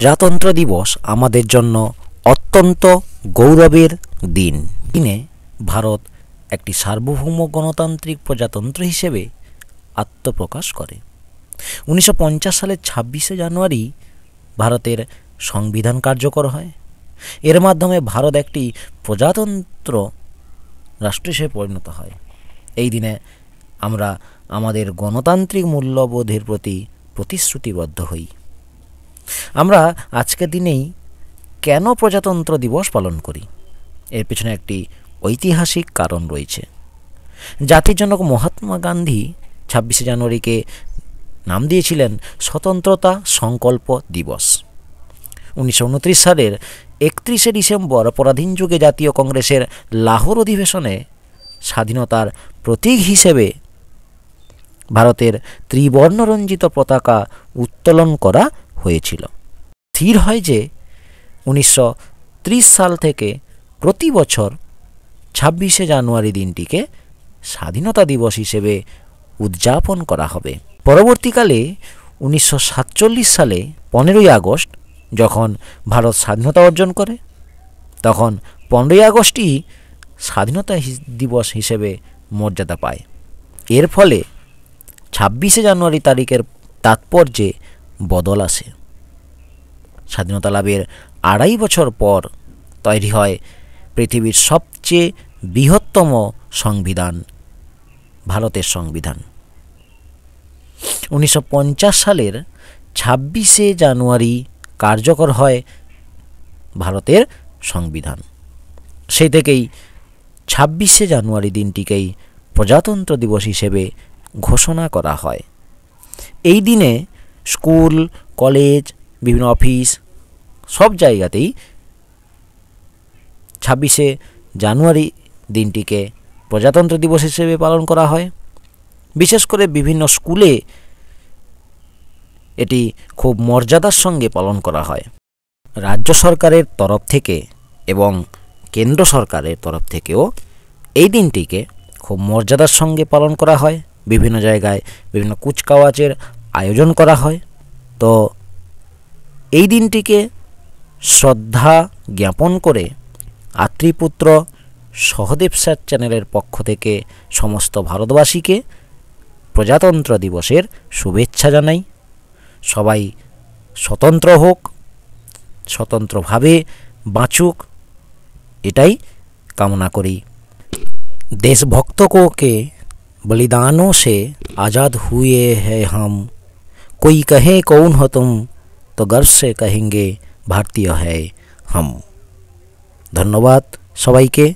প্রজাতন্ত্র দিবস আমাদের জন্য অত্যন্ত গৌরবের দিন। দিনে ভারত একটি সার্বভৌম গণতান্ত্রিক প্রজাতন্ত্র হিসেবে আত্মপ্রকাশ করে। 1950 সালের 26শে জানুয়ারি ভারতের সংবিধান কার্যকর হয়। এর মাধ্যমে ভারত একটি প্রজাতন্ত্র রাষ্ট্র হিসেবে পরিণত হয়। এই দিনে আমরা আমাদের গণতান্ত্রিক মূল্যবোধের প্রতি প্রতিশ্রুতিবদ্ধ হই। আমরা আজকের দিনেই কেন প্রজাতন্ত্র দিবস পালন করি? এর পেছনে একটি ঐতিহাসিক কারণ রয়েছে। জাতির জনক মহাত্মা গান্ধী 26শে জানুয়ারিকে নাম দিয়েছিলেন স্বতন্ত্রতা সংকল্প দিবস। 1929 সালের 31শে ডিসেম্বর পরাধীন যুগে জাতীয় কংগ্রেসের লাহোর অধিবেশনে স্বাধীনতার প্রতীক হিসেবে ভারতের ত্রিবর্ণরঞ্জিত পতাকা উত্তোলন করা হয়েছিল। স্থির হয় যে 1930 সাল থেকে প্রতি বছর 26শে জানুয়ারি দিনটিকে স্বাধীনতা দিবস হিসেবে উদযাপন করা হবে। পরবর্তীকালে 1947 সালে 15ই আগস্ট যখন ভারত স্বাধীনতা অর্জন করে, তখন 15ই আগস্টই স্বাধীনতা দিবস হিসেবে মর্যাদা পায়। এর ফলে 26শে জানুয়ারি তারিখের তাৎপর্যে বদল আসে। স্বাধীনতা লাভের 2.5 বছর পর তৈরি হয় পৃথিবীর সবচেয়ে বৃহত্তম সংবিধান, ভারতের সংবিধান। 1950 সালের 26শে জানুয়ারি কার্যকর হয় ভারতের সংবিধান। সেই থেকেই 26শে জানুয়ারি দিনটিকেই প্রজাতন্ত্র দিবস হিসেবে ঘোষণা করা হয়। এই দিনে স্কুল, কলেজ, বিভিন্ন অফিস সব জায়গাতেই 26শে জানুয়ারি দিনটিকে প্রজাতন্ত্র দিবস হিসেবে পালন করা হয়। বিশেষ করে বিভিন্ন স্কুলে এটি খুব মর্যাদার সঙ্গে পালন করা হয়। রাজ্য সরকারের তরফ থেকে এবং কেন্দ্র সরকারের তরফ থেকেও এই দিনটিকে খুব মর্যাদার সঙ্গে পালন করা হয়। বিভিন্ন জায়গায় বিভিন্ন কুচকাওয়াজের আয়োজন করা হয়। তো এই দিনটিকে শ্রদ্ধা জ্ঞাপন করে আত্রিপুত্র সহদেব স্যার চ্যানেলের পক্ষ থেকে সমস্ত ভারতবাসীকে প্রজাতন্ত্র দিবসের শুভেচ্ছা জানাই। সবাই স্বতন্ত্র হোক, स्वतंत्रभावे बाँचुक एटाई कामना करी। देशभक्तों के बलिदानों से आज़ाद हुए हैं हम, कोई कहे कौन हो तुम तो गर्व से कहेंगे भारतीय है हम। धन्यवाद सबाइके।